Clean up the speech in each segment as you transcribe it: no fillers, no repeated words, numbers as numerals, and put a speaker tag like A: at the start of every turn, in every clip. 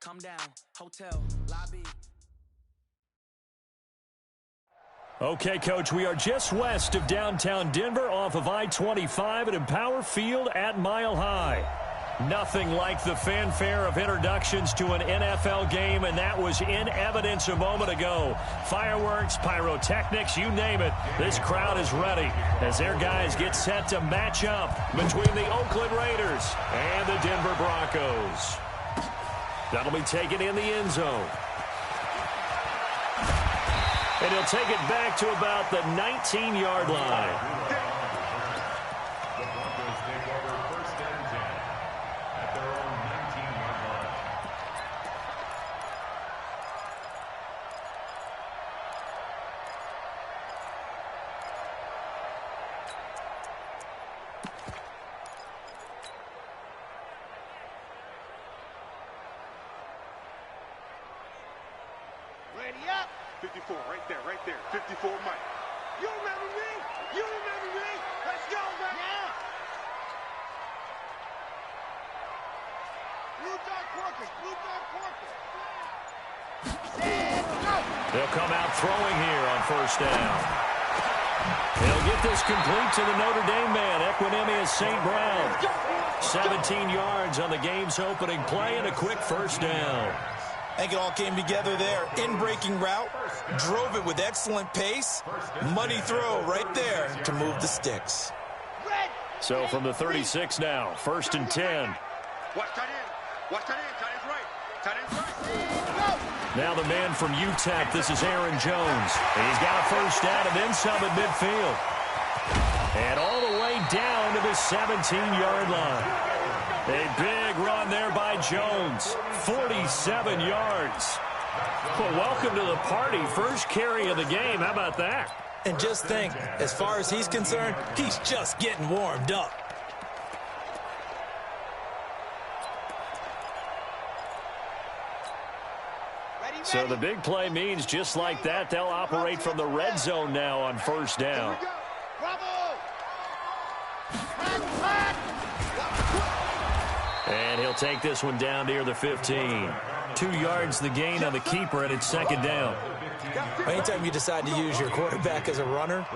A: Come down, hotel, lobby.
B: Okay, Coach, we are just west of downtown Denver off of I-25 at Empower Field at Mile High. Nothing like the fanfare of introductions to an NFL game, and that was in evidence a moment ago. Fireworks, pyrotechnics, you name it. This crowd is ready as their guys get set to match up between the Oakland Raiders and the Denver Broncos. That'll be taken in the end zone. And he'll take it back to about the 19-yard line.
C: Ready up. 54, right there. 54, Mike. You remember me? Let's go, man. Yeah. Blue dog Porkers.
B: They'll come out throwing here on first down. He'll get this complete to the Notre Dame man, Equinemius St. Brown. 17 yards on the game's opening play and a quick first down.
D: I think it all came together there. In-breaking route, drove it with excellent pace. Money throw right there to move the sticks.
B: So from the 36 now, 1st and 10.
C: Watch tight end. Tight end's right.
B: Now the man from UTEP, this is Aaron Jones. He's got a first down and then some at midfield. And all the way down to the 17-yard line. A big run there by Jones. 47 yards. Well, welcome to the party. First carry of the game. How about that?
D: And just think, as far as he's concerned, he's just getting warmed up.
B: So the big play means just like that, they'll operate from the red zone now on first down. And he'll take this one down near the 15. 2 yards the gain on the keeper, and it's second down.
D: Anytime you decide to use your quarterback as a runner,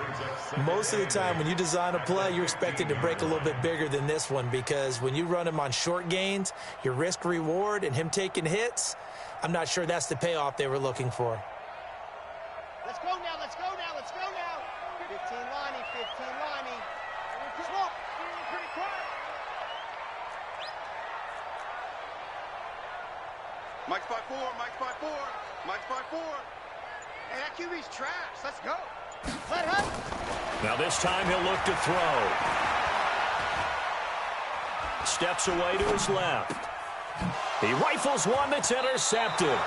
D: most of the time when you design a play, you're expected to break a little bit bigger than this one, because when you run him on short gains, your risk-reward and him taking hits, I'm not sure that's the payoff they were looking for.
C: Let's go now. 15 Lonnie. Smoke. Pretty quiet. Mike's 5'4". Hey, that QB's trash. Let's go. Let him.
B: Now this time he'll look to throw. Steps away to his left. He rifles one that's intercepted.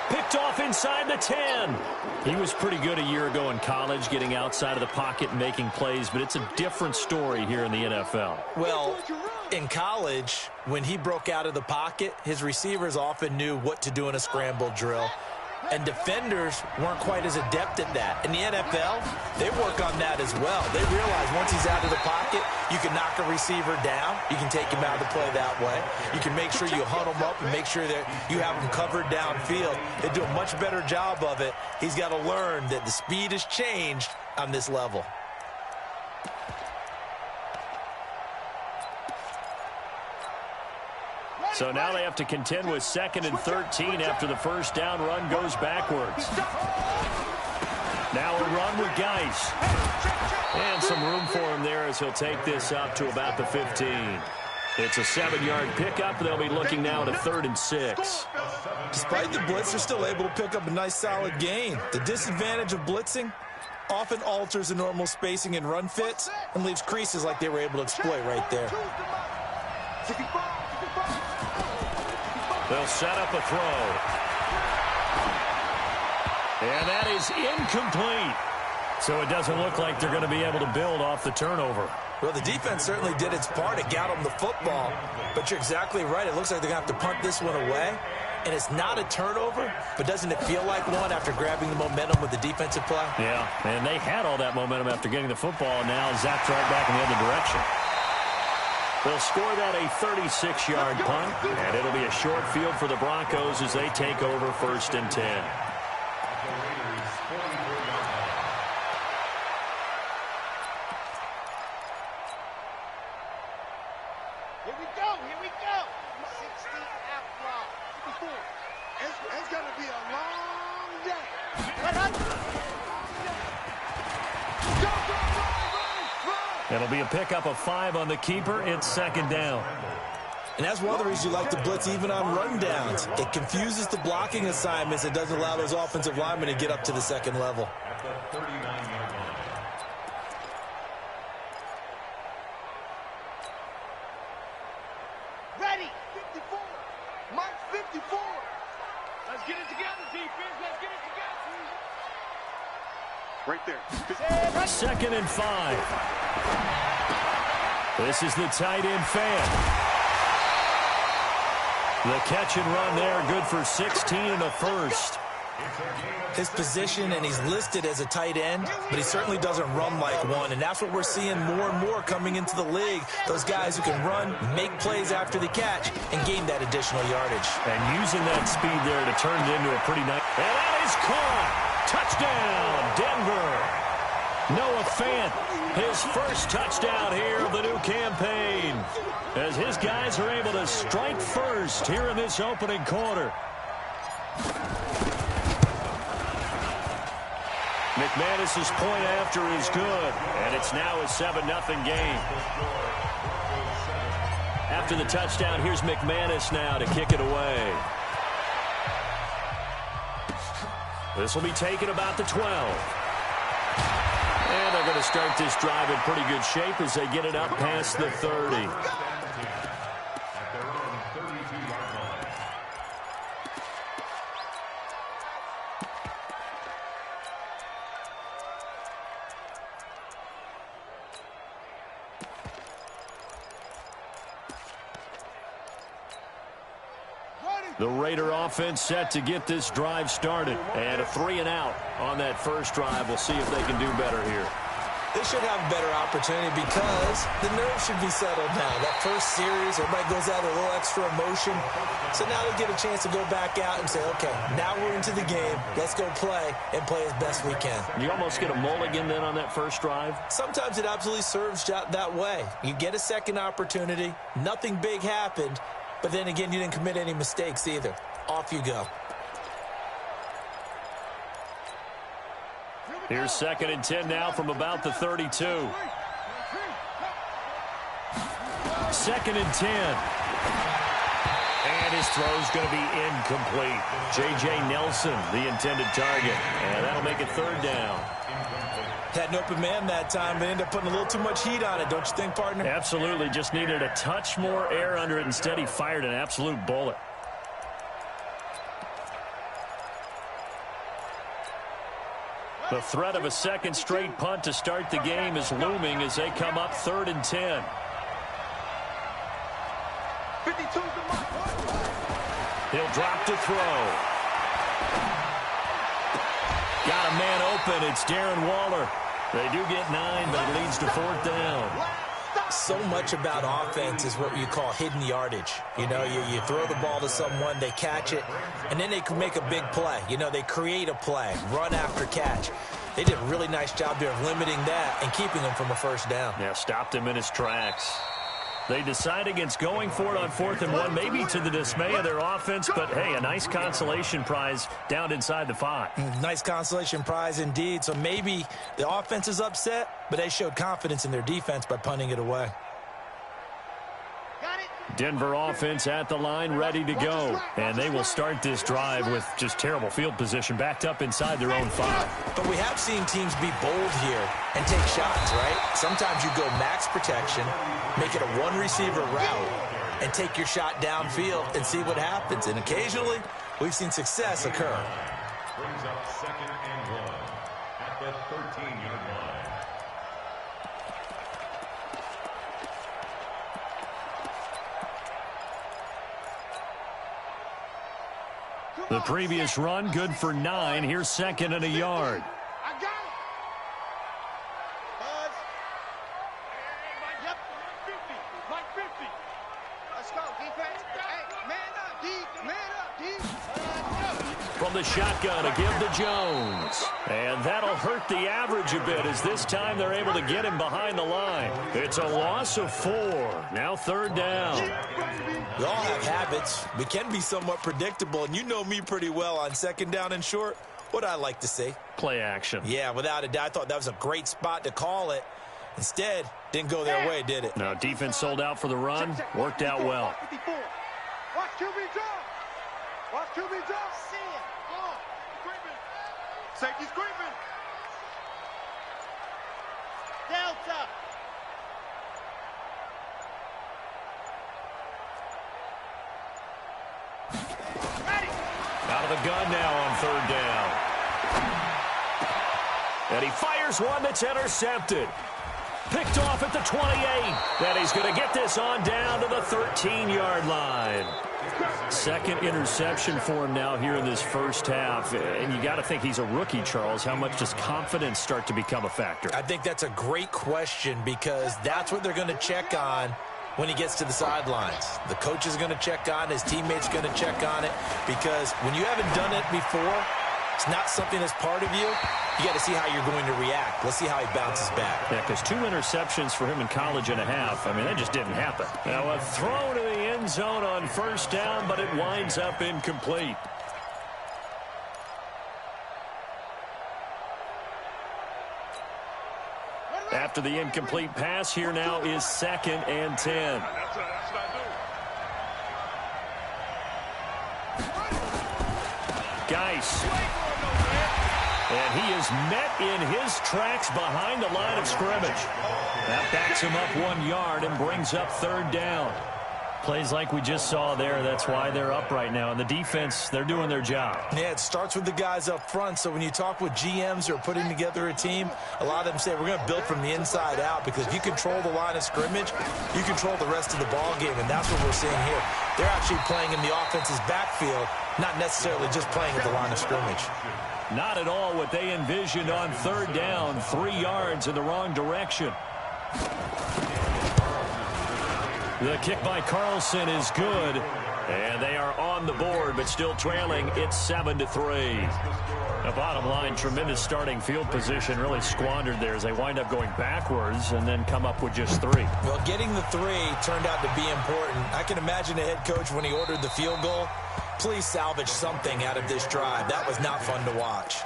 B: Picked off inside the 10. He was pretty good a year ago in college, getting outside of the pocket and making plays, but it's a different story here in the NFL.
D: Well, in college, when he broke out of the pocket, his receivers often knew what to do in a scramble drill. And defenders weren't quite as adept at that. In the NFL, they work on that as well. They realize once he's out of the pocket, you can knock a receiver down. You can take him out of the play that way. You can make sure you huddle him up and make sure that you have him covered downfield. They do a much better job of it. He's got to learn that the speed has changed on this level.
B: So now they have to contend with 2nd and 13 after the first down run goes backwards. Now a run with Geis. And some room for him there as he'll take this up to about the 15. It's a 7-yard pickup. They'll be looking now to 3rd and 6.
D: Despite the blitz, they're still able to pick up a nice solid gain. The disadvantage of blitzing often alters the normal spacing and run fits and leaves creases like they were able to exploit right there.
B: They'll set up a throw. And that is incomplete. So it doesn't look like they're going to be able to build off the turnover.
D: Well, the defense certainly did its part to get them the football. But you're exactly right. It looks like they're going to have to punt this one away. And it's not a turnover, but doesn't it feel like one after grabbing the momentum with the defensive play?
B: Yeah, and they had all that momentum after getting the football, and now zapped right back in the other direction. They'll score that a 36-yard punt, and it'll be a short field for the Broncos as they take over 1st and 10.
C: Here we go. 60 out block. 54. It's going to be a long day.
B: It'll be a pickup of 5 on the keeper. It's 2nd down.
D: And that's one of the reasons you like to blitz even on rundowns. It confuses the blocking assignments. It doesn't allow those offensive linemen to get up to the 2nd level.
E: At the 39-yard line.
C: Ready. 54. Mike 54. Let's get it together, defense. Let's get it together. Right there.
B: 2nd and 5. This is the tight end fan. The catch and run there, good for 16 and a first.
D: His position, and he's listed as a tight end, but he certainly doesn't run like one, and that's what we're seeing more and more coming into the league. Those guys who can run, make plays after the catch, and gain that additional yardage.
B: And using that speed there to turn it into a pretty nice... And that is caught! Touchdown, Denver! Noah Fant, his first touchdown here of the new campaign, as his guys are able to strike first here in this opening quarter. McManus's point after is good, and it's now a 7-0 game. After the touchdown, here's McManus now to kick it away. This will be taken about the 12. And they're going to start this drive in pretty good shape as they get it up past the 30.
E: At their own 32-yard line.
B: The Raider offense set to get this drive started. And a 3-and-out on that first drive. We'll see if they can do better here.
D: They should have a better opportunity because the nerves should be settled now. That first series, everybody goes out with a little extra emotion. So now they get a chance to go back out and say, okay, now we're into the game. Let's go play and play as best we can.
B: You almost get a mulligan then on that first drive?
D: Sometimes it absolutely serves that way. You get a second opportunity. Nothing big happened. But then again, you didn't commit any mistakes either. Off you go.
B: Here's 2nd and 10 now from about the 32. 2nd and 10. And his throw's going to be incomplete. J.J. Nelson, the intended target. And that'll make it 3rd down.
D: Had an open man that time, but ended up putting a little too much heat on it, don't you think, partner?
B: Absolutely. Just needed a touch more air under it. Instead, he fired an absolute bullet. The threat of a second straight punt to start the game is looming as they come up 3rd and 10.
C: 52's the mark.
B: He'll drop to throw. Got a man open. It's Darren Waller. They do get 9, but it leads to 4th down.
D: So much about offense is what you call hidden yardage. You know, you throw the ball to someone, they catch it, and then they can make a big play. You know, they create a play, run after catch. They did a really nice job there of limiting that and keeping him from a 1st down.
B: Yeah, stopped him in his tracks. They decide against going for it on 4th and 1, maybe to the dismay of their offense, but, hey, a nice consolation prize down inside the 5.
D: Nice consolation prize indeed. So maybe the offense is upset, but they showed confidence in their defense by punting it away.
B: Denver offense at the line, ready to go. And they will start this drive with just terrible field position, backed up inside their own 5.
D: But we have seen teams be bold here and take shots, right? Sometimes you go max protection, make it a one-receiver route, and take your shot downfield and see what happens. And occasionally, we've seen success occur.
E: Brings up 2nd and 1 at the 13-yard line.
B: The previous run, good for 9. Here's 2nd and a yard.
C: I got it. Buzz. Yep. 50. Mike 50.
B: from the shotgun to give to Jones. And that'll hurt the average a bit as this time they're able to get him behind the line. It's a loss of 4. Now 3rd down.
D: We all have habits. We can be somewhat predictable, and you know me pretty well on 2nd down and short. What I like to say?
B: Play action.
D: Yeah, without a doubt. I thought that was a great spot to call it. Instead, didn't go their way, did it?
B: No, defense sold out for the run. Worked out well.
C: Watch QB draw. Watch QB draw. See it. Oh, creeping. Safety's creeping. Delta. Ready.
B: Out of the gun now on 3rd down. And he fires one that's intercepted. Picked off at the 28. Then he's going to get this on down to the 13-yard line. 2nd interception for him now here in this first half. And you got to think he's a rookie, Charles. How much does confidence start to become a factor?
D: I think that's a great question because that's what they're going to check on when he gets to the sidelines. The coach is going to check on, his teammates going to check on it, because when you haven't done it before, it's not something that's part of you. You got to see how you're going to react. Let's see how he bounces back.
B: Yeah, because 2 interceptions for him in college and a half. I mean, that just didn't happen. Now a throw to the end zone on 1st down, but it winds up incomplete. After the incomplete pass, here now is 2nd and 10. Geis. And he is met in his tracks behind the line of scrimmage. That backs him up 1 yard and brings up 3rd down. Plays like we just saw there. That's why they're up right now. And the defense, they're doing their job.
D: Yeah, it starts with the guys up front. So when you talk with GMs who are putting together a team, a lot of them say we're going to build from the inside out, because if you control the line of scrimmage, you control the rest of the ball game. And that's what we're seeing here. They're actually playing in the offense's backfield, not necessarily just playing at the line of scrimmage.
B: Not at all what they envisioned on 3rd down. 3 yards in the wrong direction. The kick by Carlson is good. And they are on the board, but still trailing. It's 7-3. The bottom line, tremendous starting field position, really squandered there as they wind up going backwards and then come up with just 3.
D: Well, getting the 3 turned out to be important. I can imagine the head coach when he ordered the field goal. Please salvage something out of this drive. That was not fun to watch.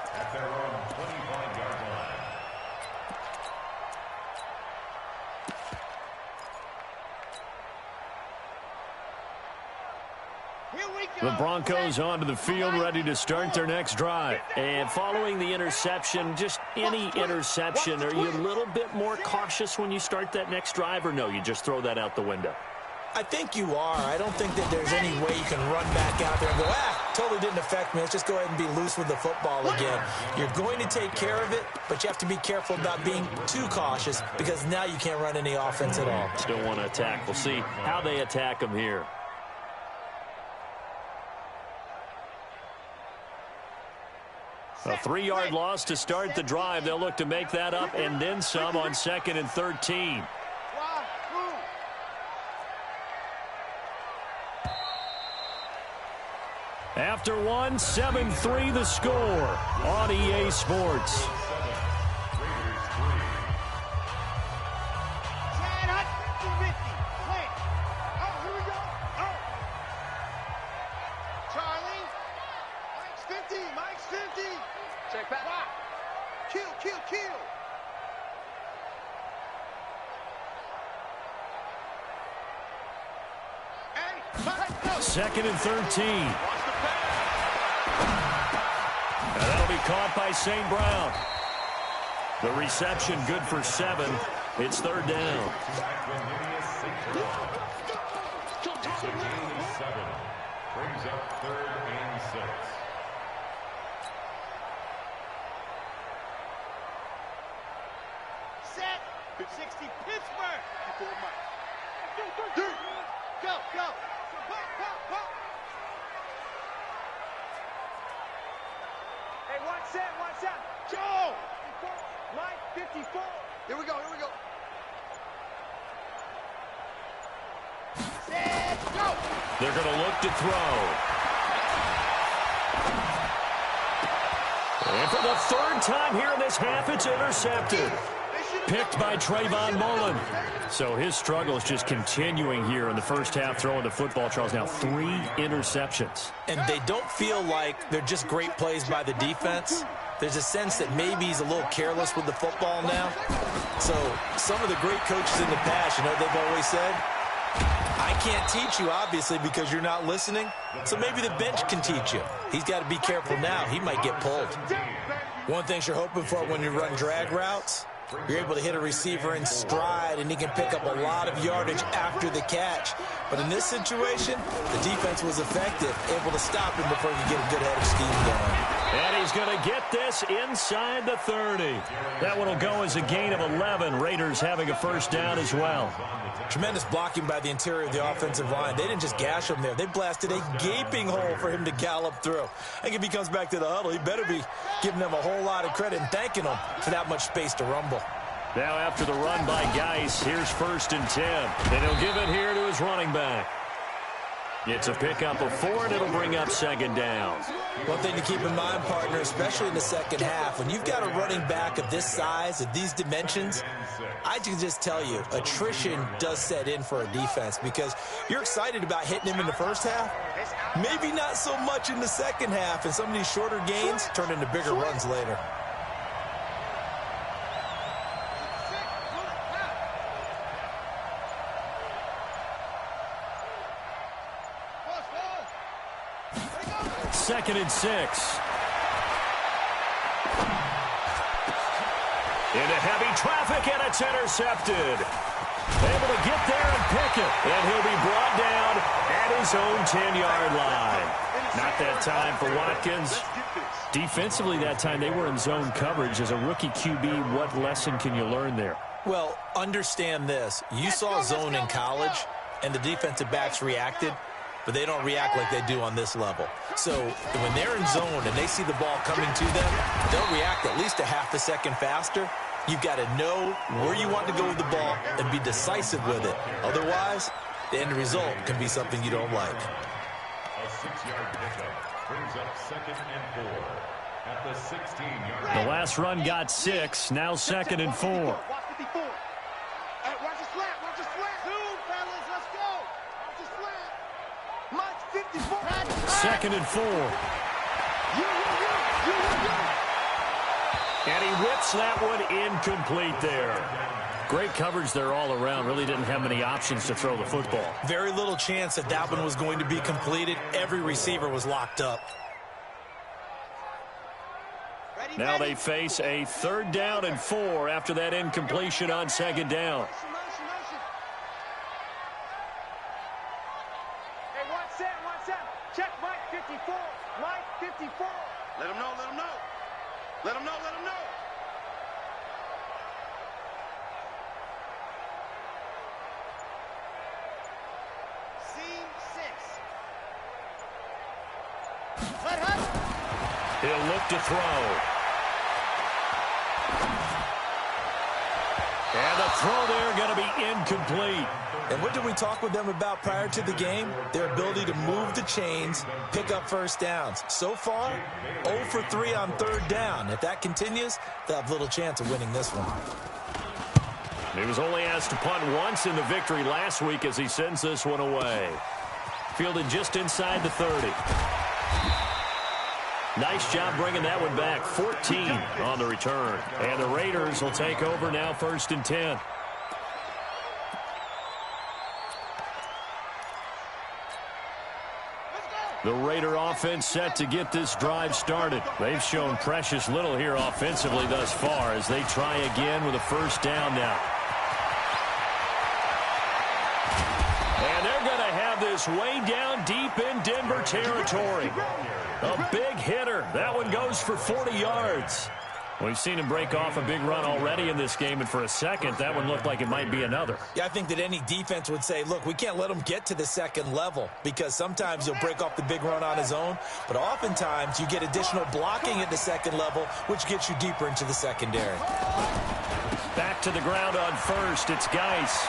B: The Broncos onto the field, ready to start their next drive. And following the interception, just any interception, are you a little bit more cautious when you start that next drive, or no, you just throw that out the window?
D: I think you are. I don't think that there's any way you can run back out there and go, totally didn't affect me. Let's just go ahead and be loose with the football again. You're going to take care of it, but you have to be careful about being too cautious, because now you can't run any offense at all.
B: Still want to attack. We'll see how they attack them here. A 3-yard loss to start the drive. They'll look to make that up and then some on 2nd and 13. After 1, 7-3 the score on EA Sports.
C: Check back. Kill.
B: 2nd and 13. And that'll be caught by St. Brown. The reception good for 7. It's 3rd down.
E: It's a gain of 7. Brings up 3rd and 6.
C: Set. 60 Pittsburgh. Go. Pop. Hey, watch that. Joe. Mike, 54. Here we go. Set, go.
B: They're going to look to throw. And for the third time here in this half, it's intercepted. Picked by Trayvon Mullen. So his struggle is just continuing here in the first half, throwing the football. Charles, now 3 interceptions.
D: And they don't feel like they're just great plays by the defense. There's a sense that maybe he's a little careless with the football now. So some of the great coaches in the past, you know what they've always said? I can't teach you, obviously, because you're not listening. So maybe the bench can teach you. He's got to be careful now. He might get pulled. One thing you're hoping for when you run drag routes, you're able to hit a receiver in stride, and he can pick up a lot of yardage after the catch. But in this situation, the defense was effective, able to stop him before he could get a good head of steam going.
B: And he's going to get this inside the 30. That one will go as a gain of 11. Raiders having a first down as well.
D: Tremendous blocking by the interior of the offensive line. They didn't just gash him there. They blasted a gaping hole for him to gallop through. I think if he comes back to the huddle, he better be giving them a whole lot of credit and thanking them for that much space to rumble.
B: Now after the run by Geis, here's 1st and 10. And he'll give it here to his running back. It's a pickup of 4, and it'll bring up 2nd down.
D: One thing to keep in mind, partner, especially in the second half, when you've got a running back of this size, of these dimensions, I can just tell you, attrition does set in for a defense because you're excited about hitting him in the first half. Maybe not so much in the second half, and some of these shorter gains turn into bigger runs later.
B: Second and 6. Into heavy traffic, and it's intercepted. Able to get there and pick it. And he'll be brought down at his own 10-yard line. Not that time for Watkins. Defensively that time, they were in zone coverage. As a rookie QB, what lesson can you learn there?
D: Well, understand this. You saw zone in college, and the defensive backs reacted, but they don't react like they do on this level. So when they're in zone and they see the ball coming to them, they'll react at least a half a second faster. You've got to know where you want to go with the ball and be decisive with it. Otherwise, the end result can be something you don't like.
E: A 6-yard pickup brings up 2nd and 4 at the 16-yard line.
B: The last run got 6, now 2nd and 4.
C: Watch 54. Watch the slant. Watch the slant. Zoom, fellas. Let's go. Watch the slant. Mike 54.
B: 2nd and 4. And he whips that one incomplete there. Great coverage there all around. Really didn't have many options to throw the football.
D: Very little chance that that one was going to be completed. Every receiver was locked up.
B: Now they face a 3rd down and 4 after that incompletion on 2nd down.
C: Hey, 1 set. Check Mike 54. Mike 54. Let him know. Let him know.
B: He'll look to throw. And the throw there going to be incomplete.
D: And what did we talk with them about prior to the game? Their ability to move the chains, pick up first downs. So far, 0 for 3 on 3rd down. If that continues, they'll have little chance of winning this one.
B: He was only asked to punt once in the victory last week as he sends this one away. Fielded just inside the 30. Nice job bringing that one back. 14 on the return. And the Raiders will take over now 1st and 10. The Raider offense set to get this drive started. They've shown precious little here offensively thus far as they try again with a 1st down now. And they're going to have this way down deep in Denver territory. A big hitter. That one goes for 40 yards. We've seen him break off a big run already in this game, and for a second, that one looked like it might be another.
D: Yeah, I think that any defense would say, look, we can't let him get to the 2nd level because sometimes he'll break off the big run on his own, but oftentimes you get additional blocking at the 2nd level, which gets you deeper into the secondary.
B: Back to the ground on 1st. It's Geis.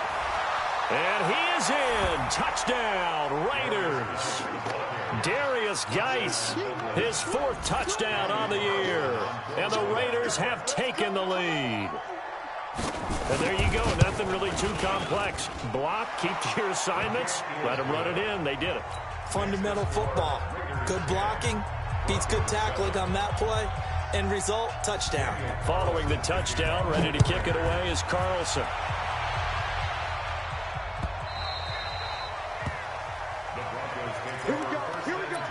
B: And he is in. Touchdown, Raiders. Darius Geis, his 4th touchdown on the year. And the Raiders have taken the lead. And there you go. Nothing really too complex. Block, keep to your assignments, let them run it in. They did it.
D: Fundamental football. Good blocking beats good tackling on that play. End result, touchdown.
B: Following the touchdown, ready to kick it away is Carlson.
E: The Broncos take
C: Here we
E: over
C: go.
E: first
C: Here we
E: and
C: go.
E: 10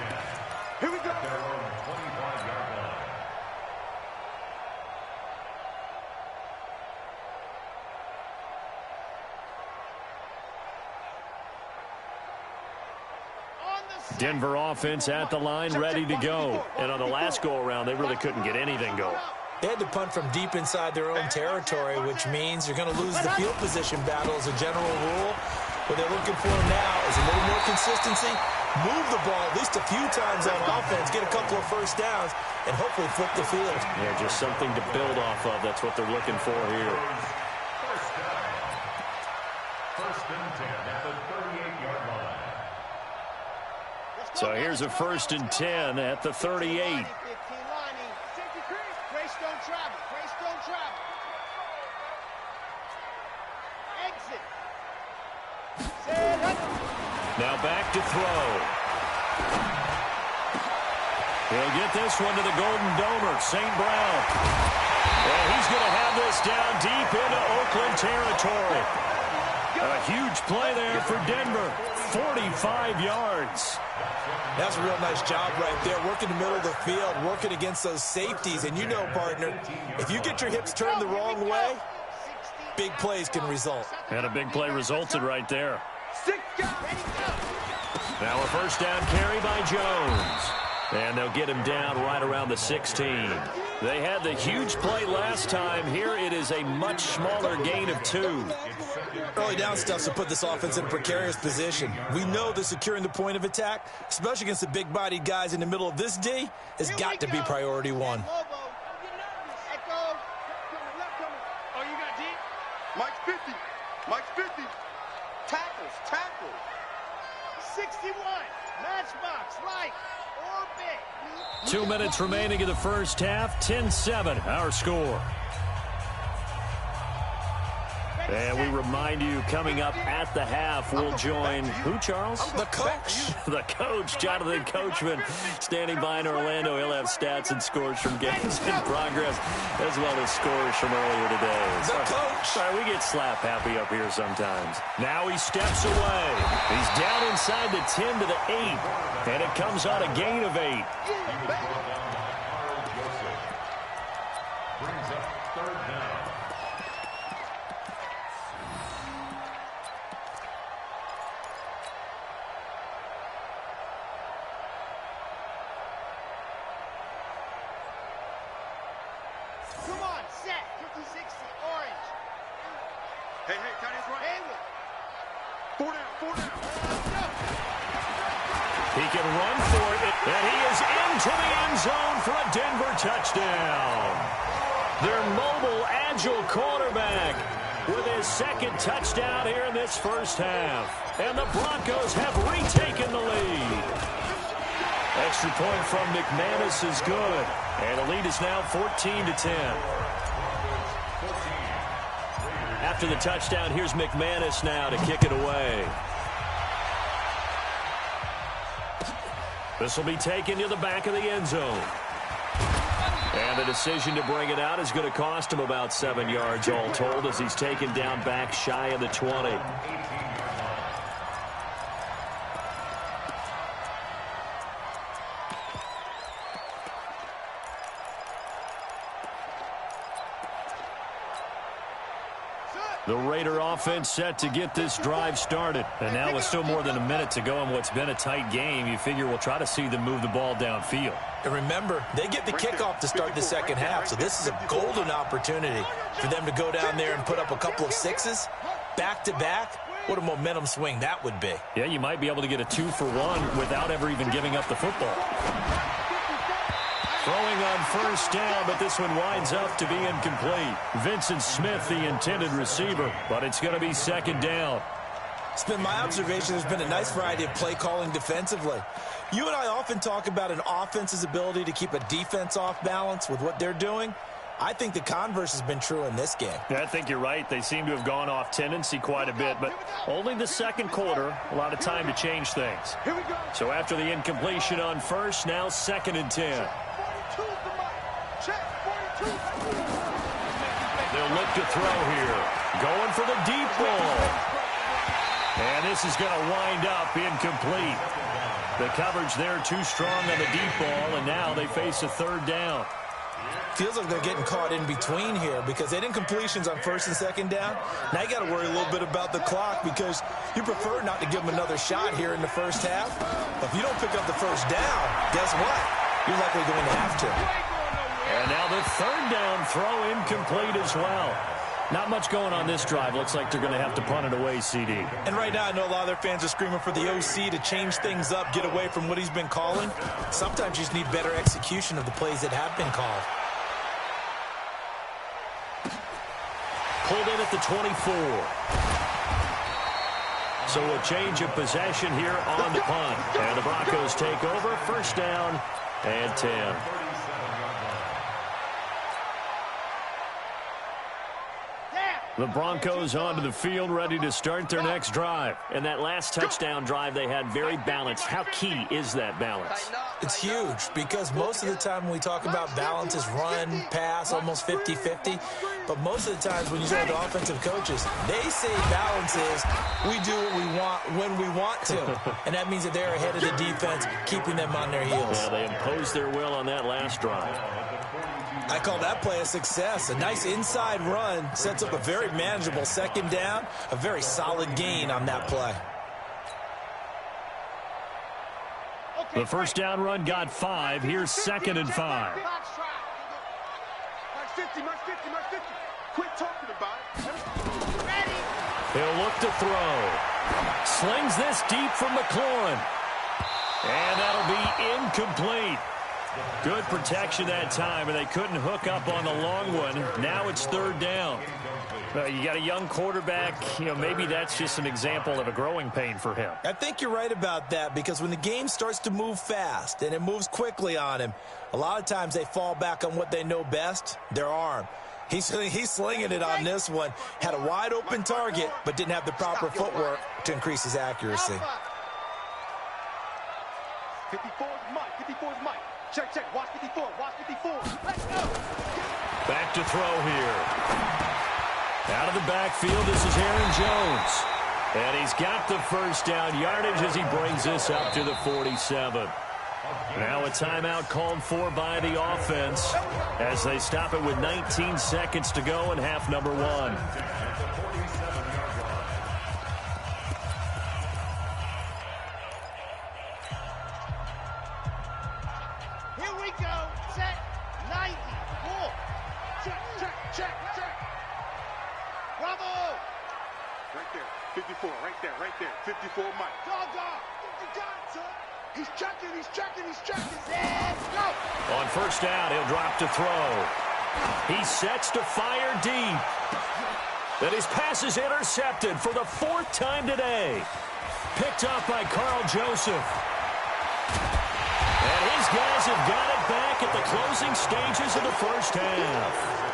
C: Here we go.
E: at their own 25-yard line.
B: Denver offense at the line, ready to go. And on the last go-around, they really couldn't get anything going.
D: They had to punt from deep inside their own territory, which means you're going to lose the field position battle as a general rule. What they're looking for now is a little more consistency, move the ball at least a few times on offense, get a couple of first downs, and hopefully flip the field.
B: Yeah, just something to build off of. That's what they're looking for here.
E: First down. First and 10 at the 38-yard line.
B: So here's a 1st and 10 at the 38.
C: Grace don't travel. Grace don't travel. Exit.
B: Now back to throw. He'll get this one to the Golden Domer, St. Brown. And he's going to have this down deep into Oakland territory. A huge play there for Denver. 45 yards.
D: That's a real nice job right there, working the middle of the field, working against those safeties. And you know, partner, if you get your hips turned the wrong way, big plays can result.
B: And a big play resulted right there. Now a first down carry by Jones. And they'll get him down right around the 16. They had the huge play last time. Here it is a much smaller gain of 2.
D: Early down stuff to put this offense in a precarious position. We know that securing the point of attack, especially against the big-bodied guys in the middle of this D, has got to be priority 1.
C: Oh, you got deep? Mike's 50. Mike's 50. Tackles. 61. Matchbox. Like. Orbit.
B: 2 minutes remaining in the first half. 10-7, our score. And we remind you, coming up at the half, we'll join who, Charles?
D: The coach.
B: The coach, Jonathan Coachman, standing by in Orlando. He'll have stats and scores from games in progress, as well as scores from earlier today.
D: The coach.
B: Sorry, we get slap happy up here sometimes. Now he steps away. He's down inside the 10 to the 8, and it comes on a gain of 8.
E: Brings up third down.
C: Come on, set. 50-60, orange. Hey, tight end's right. Haywood. 4 down.
B: He can run for it, and he is into the end zone for a Denver touchdown. Their mobile, agile quarterback with his 2nd touchdown here in this first half. And the Broncos have retaken the lead. Extra point from McManus is good. And the lead is now 14-10. After the touchdown, here's McManus now to kick it away. This will be taken to the back of the end zone. And the decision to bring it out is going to cost him about 7 yards all told, as he's taken down back shy of the 20. The Raider offense set to get this drive started. And now with still more than a minute to go in what's been a tight game, you figure we'll try to see them move the ball downfield.
D: And remember, they get the kickoff to start the second half, so this is a golden opportunity for them to go down there and put up a couple of sixes back-to-back. What a momentum swing that would be.
B: Yeah, you might be able to get a 2-for-1 without ever even giving up the football. Throwing on first down, but this one winds up to be incomplete. Vincent Smith, the intended receiver, but it's going to be second down.
D: It's been my observation there's been a nice variety of play calling defensively. You and I often talk about an offense's ability to keep a defense off balance with what they're doing. I think the converse has been true in this game.
B: Yeah, I think you're right. They seem to have gone off tendency quite a bit, but only the second quarter, a lot of time to change things. So after the incompletion on first, now 2nd and 10. They'll look to throw here. Going for the deep ball. And this is going to wind up incomplete. The coverage there too strong on the deep ball, and now they face a 3rd down.
D: Feels like they're getting caught in between here because they did incompletions on 1st and 2nd down. Now you got to worry a little bit about the clock because you prefer not to give them another shot here in the first half. But if you don't pick up the 1st down, guess what? You're likely going to have to.
B: And now the 3rd down throw incomplete as well. Not much going on this drive. Looks like they're going to have to punt it away, CD.
D: And right now I know a lot of their fans are screaming for the OC to change things up, get away from what he's been calling. Sometimes you just need better execution of the plays that have been called.
B: Pulled in at the 24. So a change of possession here on the punt. And the Broncos take over. 1st down and 10. The Broncos onto the field, ready to start their next drive. And that last touchdown drive they had very balanced. How key is that balance?
D: It's huge because most of the time when we talk about balance is run, pass, almost 50-50. But most of the times when you talk to offensive coaches, they say balance is we do what we want when we want to. And that means that they're ahead of the defense, keeping them on their heels.
B: Yeah, they imposed their will on that last drive.
D: I call that play a success. A nice inside run sets up a very manageable 2nd down, a very solid gain on that play.
B: The 1st down run got 5. Here's 2nd and 5.
C: Quit talking about it.
B: He'll look to throw. Slings this deep from McLaurin. And that'll be incomplete. Good protection that time, and they couldn't hook up on the long one. Now it's 3rd down. You got a young quarterback. Maybe that's just an example of a growing pain for him.
D: I think you're right about that because when the game starts to move fast and it moves quickly on him, a lot of times they fall back on what they know best, their arm. He's slinging it on this one. Had a wide open target, but didn't have the proper footwork to increase his accuracy.
C: 54 is Mike. 54 is Mike. Check. Watch 54. Watch 54. Let's go.
B: Back to throw here. Out of the backfield, this is Aaron Jones. And he's got the 1st down yardage as he brings this up to the 47. Now a timeout called for by the offense as they stop it with 19 seconds to go in half number 1.
C: Right there. 54, Mike. Dog. You got it, son. He's checking. Let's go.
B: On 1st down, he'll drop to throw. He sets to fire deep. Then his pass is intercepted for the 4th time today. Picked up by Carl Joseph. And his guys have got it back at the closing stages of the 1st half.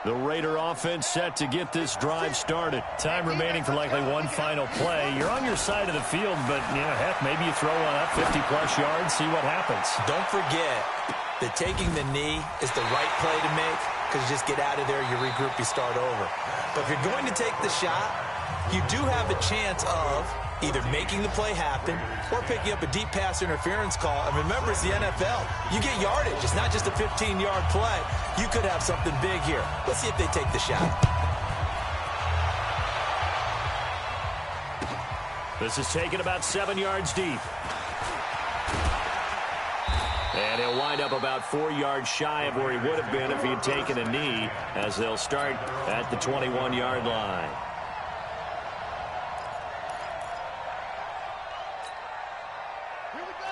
B: The Raider offense set to get this drive started. Time remaining for likely one final play. You're on your side of the field, but, heck, maybe you throw one up 50-plus yards, see what happens.
D: Don't forget that taking the knee is the right play to make because you just get out of there, you regroup, you start over. But if you're going to take the shot, you do have a chance of either making the play happen or picking up a deep pass interference call. And remember, it's the NFL. You get yardage. It's not just a 15-yard play. You could have something big here. Let's see if they take the shot.
B: This is taken about 7 yards deep. And he'll wind up about 4 yards shy of where he would have been if he had taken a knee, as they'll start at the 21-yard line.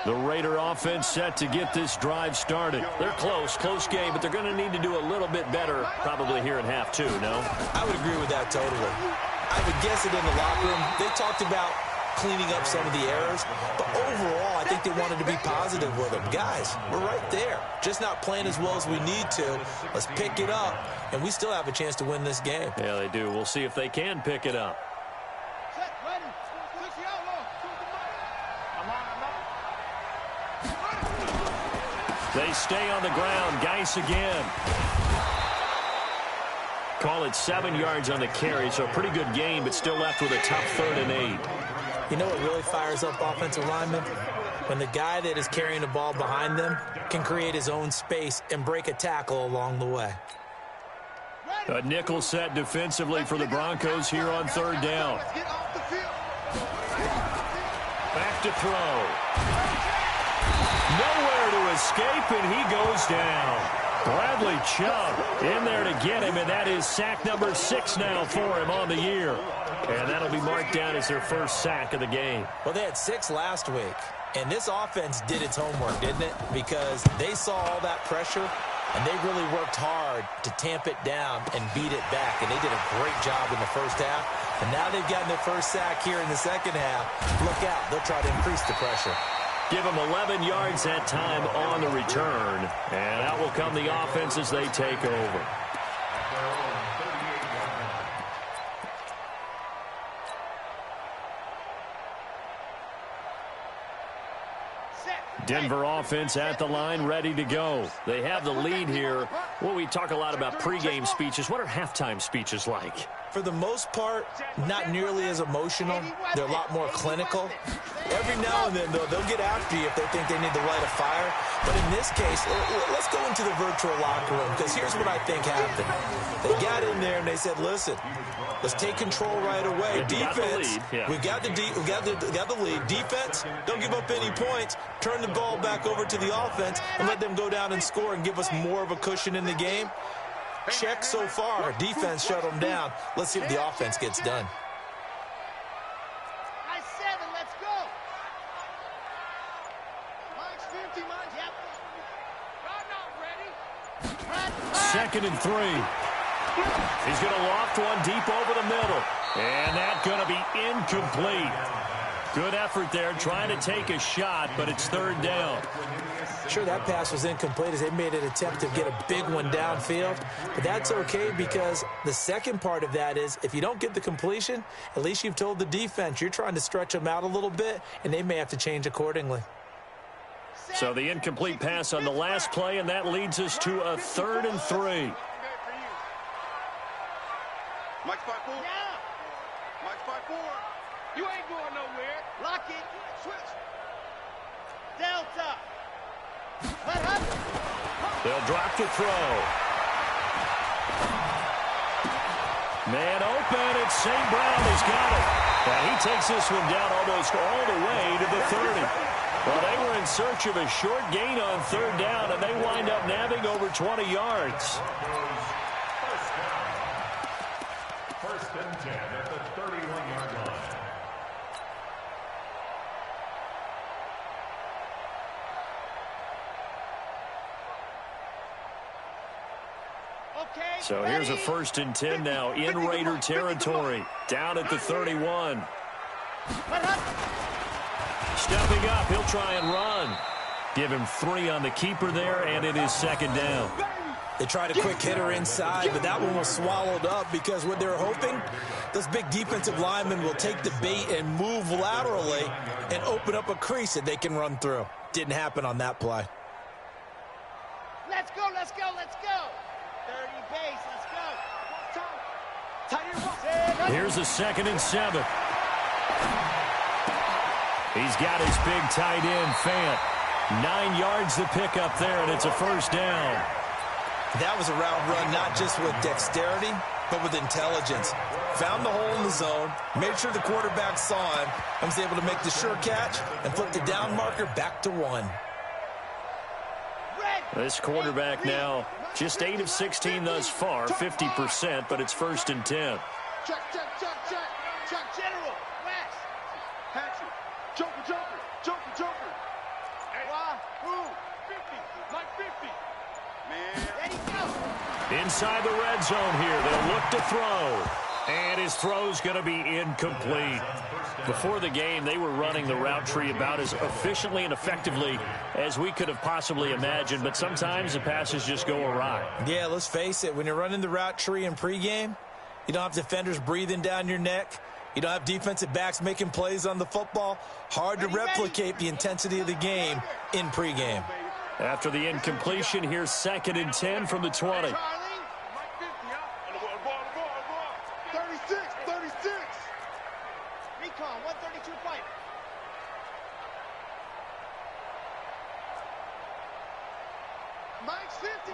B: The Raider offense set to get this drive started. They're close game, but they're going to need to do a little bit better probably here in half two, no?
D: I would agree with that totally. I would guess it in the locker room. They talked about cleaning up some of the errors, but overall, I think they wanted to be positive with them. Guys, we're right there. Just not playing as well as we need to. Let's pick it up, and we still have a chance to win this game.
B: Yeah, they do. We'll see if they can pick it up. They stay on the ground. Geis again. Call it 7 yards on the carry, so a pretty good game, but still left with a tough 3rd and 8.
D: You know what really fires up offensive linemen? When the guy that is carrying the ball behind them can create his own space and break a tackle along the way.
B: A nickel set defensively for the Broncos here on 3rd down. Back to throw. Nowhere to escape, and he goes down. Bradley Chubb in there to get him, and that is sack number 6 now for him on the year. And that'll be marked down as their first sack of the game.
D: Well, they had 6 last week, and this offense did its homework, didn't it? Because they saw all that pressure, and they really worked hard to tamp it down and beat it back, and they did a great job in the first half. And now they've gotten their first sack here in the second half. Look out. They'll try to increase the pressure.
B: Give them 11 yards that time on the return. And out will come the offense as they take over. Denver offense at the line, ready to go. They have the lead here. Well, we talk a lot about pregame speeches. What are halftime speeches like?
D: For the most part, not nearly as emotional. They're a lot more clinical. Every now and then, though, they'll get after you if they think they need to light a fire. But in this case, let's go into the virtual locker room, because here's what I think happened. They got in there and they said, listen, let's take control right away. Defense, we got the lead. Defense, don't give up any points. Turn the ball back over to the offense and let them go down and score and give us more of a cushion in the game. Check so far. Defense shut them down. Let's see if the offense gets done.
C: Let's go. Mine's 50, mine's yep. I'm not ready.
B: 2nd and 3. He's going to loft one deep over the middle. And that's going to be incomplete. Good effort there, trying to take a shot, but it's 3rd down.
D: Sure, that pass was incomplete as they made an attempt to get a big one downfield. But that's okay, because the second part of that is if you don't get the completion, at least you've told the defense you're trying to stretch them out a little bit, and they may have to change accordingly.
B: So the incomplete pass on the last play, and that leads us to a 3rd and 3.
C: Mike's 5-4. Yeah. Mike's 5-4. You ain't going nowhere. Lock it. Switch. Delta.
B: They'll drop to throw. Man open. It's St. Brown has got it. And he takes this one down almost all the way to the 30. Well, they were in search of a short gain on 3rd down, and they wind up nabbing over 20 yards.
E: First and 10 at the 31-yard line.
B: So here's a 1st and 10 now in Raider territory. Down at the 31. Stepping up, he'll try and run. Give him 3 on the keeper there, and it is 2nd down.
D: They tried a quick hitter inside, but that one was swallowed up because what they're hoping, those big defensive linemen will take the bait and move laterally and open up a crease that they can run through. Didn't happen on that play.
C: Let's go, let's go, let's go. 30 pace, let's go.
B: Here's a 2nd and 7. He's got his big tight end, Fant. 9 yards to pick up there, and it's a 1st down.
D: That was a route run not just with dexterity, but with intelligence. Found the hole in the zone, made sure the quarterback saw him, and was able to make the sure catch and flip the down marker back to 1.
B: This quarterback now just 8 of 16 thus far, 50%, but it's 1st and 10.
C: Check, check, check, check. Check, general. West. Patrick. Joker, joker. Joker, joker.
B: Inside the red zone here. They'll look to throw. And his throw's going to be incomplete. Before the game, they were running the route tree about as efficiently and effectively as we could have possibly imagined. But sometimes the passes just go awry.
D: Yeah, let's face it. When you're running the route tree in pregame, you don't have defenders breathing down your neck. You don't have defensive backs making plays on the football. Hard to replicate the intensity of the game in pregame.
B: After the incompletion, here's 2nd and 10 from the 20.
C: 36. Recon, 132 fight. Mike's 50.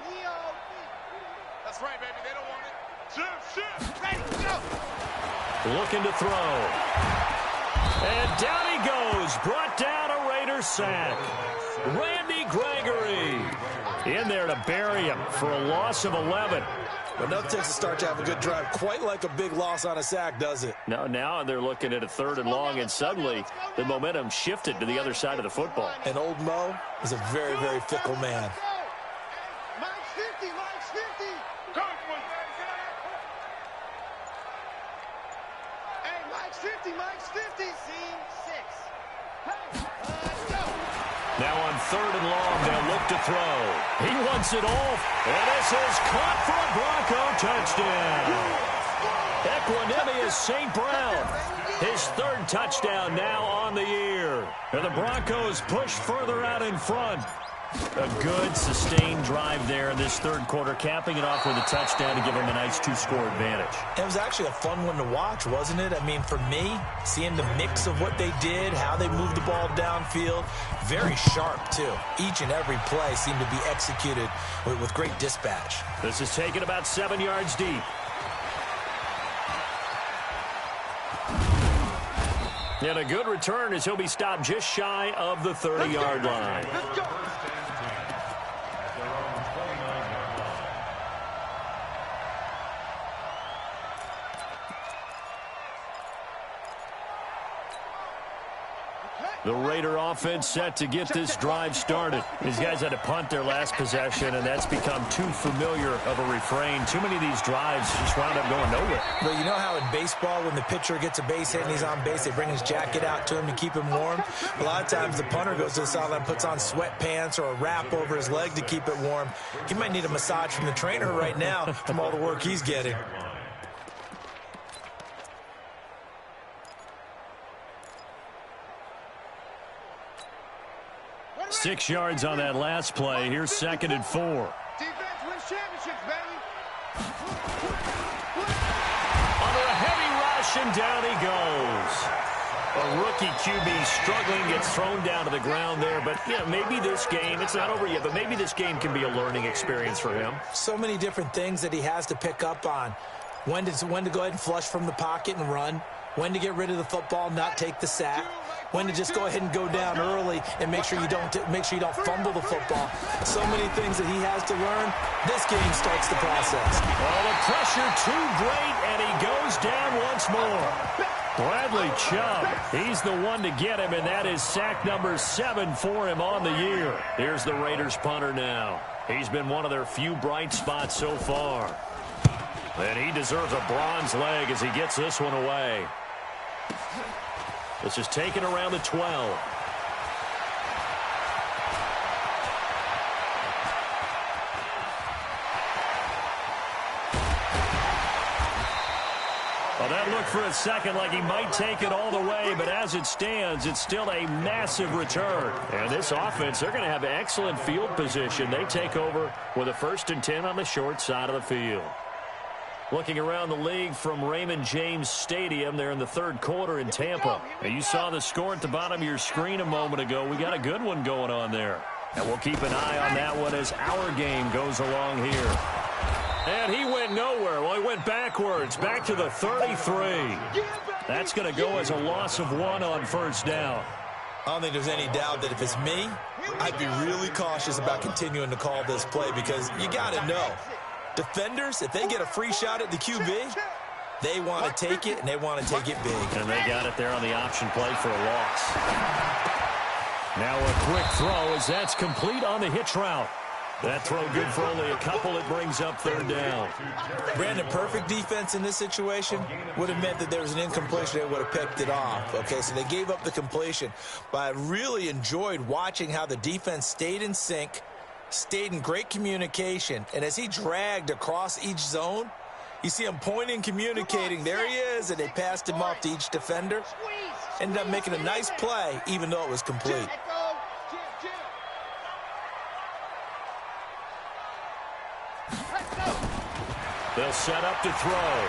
C: That's right, baby. They don't want it. Shift. Ready, go.
B: Looking to throw. And down he goes. Brought down a Raiders sack. Randy Gregory in there to bury him for a loss of 11.
D: But no takes to start to have a good drive. Quite like a big loss on a sack, does it?
B: No, now they're looking at a 3rd and long, and suddenly the momentum shifted to the other side of the football.
D: And old Mo is a very, very fickle man.
C: Mike's 50. Hey, Mike's 50. Scene 6. Hey, let's go.
B: Now on 3rd and long, they'll look to throw. He wants it off, and this is caught for a Bronco touchdown. Equanimous St. Brown, his 3rd touchdown now on the year. And the Broncos push further out in front. A good, sustained drive there in this 3rd quarter, capping it off with a touchdown to give them a nice 2-score advantage.
D: It was actually a fun one to watch, wasn't it? I mean, for me, seeing the mix of what they did, how they moved the ball downfield, very sharp, too. Each and every play seemed to be executed with great dispatch.
B: This is taken about 7 yards deep. And a good return as he'll be stopped just shy of the 30-yard line.
C: Let's go.
B: The Raider offense set to get this drive started. These guys had to punt their last possession, and that's become too familiar of a refrain. Too many of these drives just wound up going nowhere.
D: Well, you know how in baseball, when the pitcher gets a base hit and he's on base, they bring his jacket out to him to keep him warm? A lot of times the punter goes to the sideline, puts on sweatpants or a wrap over his leg to keep it warm. He might need a massage from the trainer right now from all the work he's getting.
B: 6 yards on that last play. Here's 2nd and 4.
C: Defense wins championships, baby.
B: Under a heavy rush, and down he goes. A rookie QB struggling, gets thrown down to the ground there. But, yeah, maybe this game, it's not over yet, but maybe this game can be a learning experience for him.
D: So many different things that he has to pick up on. When to go ahead and flush from the pocket and run. When to get rid of the football, not take the sack. When to just go ahead and go down early and make sure you don't fumble the football. So many things that he has to learn. This game starts the process.
B: Well, the pressure too great, and he goes down once more. Bradley Chubb, he's the one to get him, and that is sack number 7 for him on the year. Here's the Raiders punter now. He's been one of their few bright spots so far. And he deserves a bronze leg as he gets this one away. This is taken around the 12. Well, that looked for a second like he might take it all the way, but as it stands, it's still a massive return. And this offense, they're going to have excellent field position. They take over with a 1st and 10 on the short side of the field. Looking around the league from Raymond James Stadium, they're in the 3rd quarter in Tampa. Now, you saw the score at the bottom of your screen a moment ago. We got a good one going on there. And we'll keep an eye on that one as our game goes along here. And he went nowhere. Well, he went backwards, back to the 33. That's going to go as a loss of 1 on 1st down.
D: I don't think there's any doubt that if it's me, I'd be really cautious about continuing to call this play because you got to know. Defenders, if they get a free shot at the QB, they want to take it, and they want to take it big.
B: And they got it there on the option play for a loss. Now a quick throw as that's complete on the hitch route. That throw good for only a couple. It brings up third down.
D: Brandon, perfect defense in this situation would have meant that there was an incompletion that would have picked it off. Okay, so they gave up the completion. But I really enjoyed watching how the defense stayed in sync, stayed in great communication. And as he dragged across each zone, you see him pointing, communicating. There he is, and they passed him off to each defender. Ended up making a nice play, even though it was complete.
B: They'll set up to throw.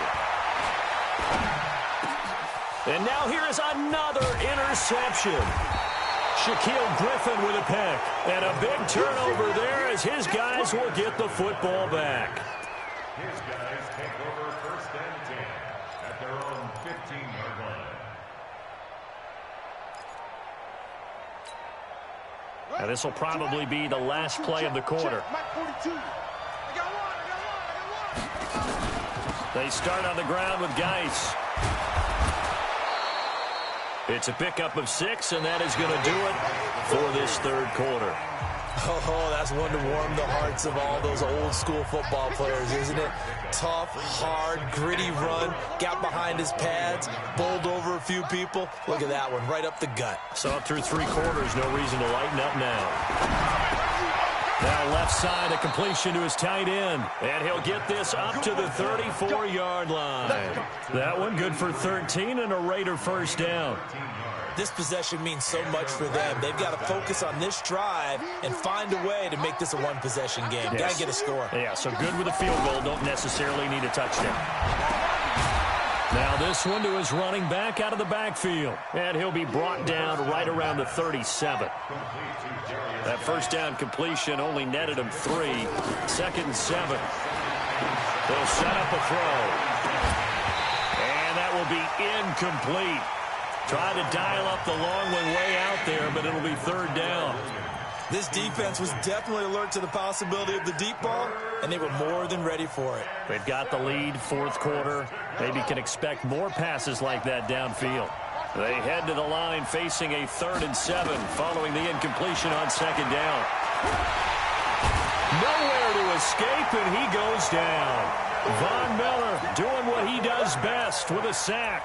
B: And now here is another interception. Shaquille Griffin with a pick. And a big turnover there as his guys will get the football back.
E: His guys take over first and 10 at their own 15-yard line.
B: Now this will probably be the last play of the quarter. They start on the ground with Geis. It's a pickup of 6, and that is going to do it for this third quarter.
D: Oh, that's one to warm the hearts of all those old-school football players, isn't it? Tough, hard, gritty run, got behind his pads, bowled over a few people. Look at that one, right up the gut.
B: So up through 3 quarters, no reason to lighten up now. Now left side, a completion to his tight end. And he'll get this up to the 34-yard line. That one good for 13 and a Raider first down.
D: This possession means so much for them. They've got to focus on this drive and find a way to make this a one-possession game.
B: Yes.
D: Got to get a score.
B: Yeah, so good with a field goal. Don't necessarily need a touchdown. Now this one to his running back out of the backfield. And he'll be brought down right around the 37. That first down completion only netted him 3. 2nd and 7. They'll set up a throw. And that will be incomplete. Try to dial up the long one way out there, but it'll be 3rd down.
D: This defense was definitely alert to the possibility of the deep ball, and they were more than ready for it.
B: They've got the lead, 4th quarter. Maybe can expect more passes like that downfield. They head to the line facing a 3rd and 7 following the incompletion on 2nd down. Nowhere to escape, and he goes down. Von Miller doing what he does best with a sack.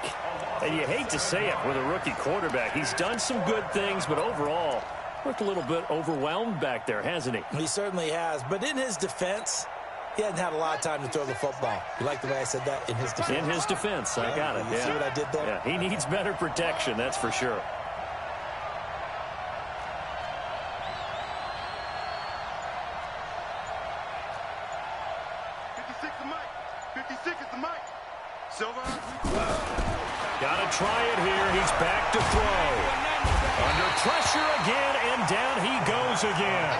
B: And you hate to say it with a rookie quarterback. He's done some good things, but overall, looked a little bit overwhelmed back there, hasn't he?
D: He certainly has. But in his defense, he hasn't had a lot of time to throw the football. You like the way I said that? In his defense.
B: In his defense. I got it.
D: You see what I did there?
B: Yeah, he needs better protection, that's for sure. Got to try it here. He's back to throw. Under pressure again, and down he goes again.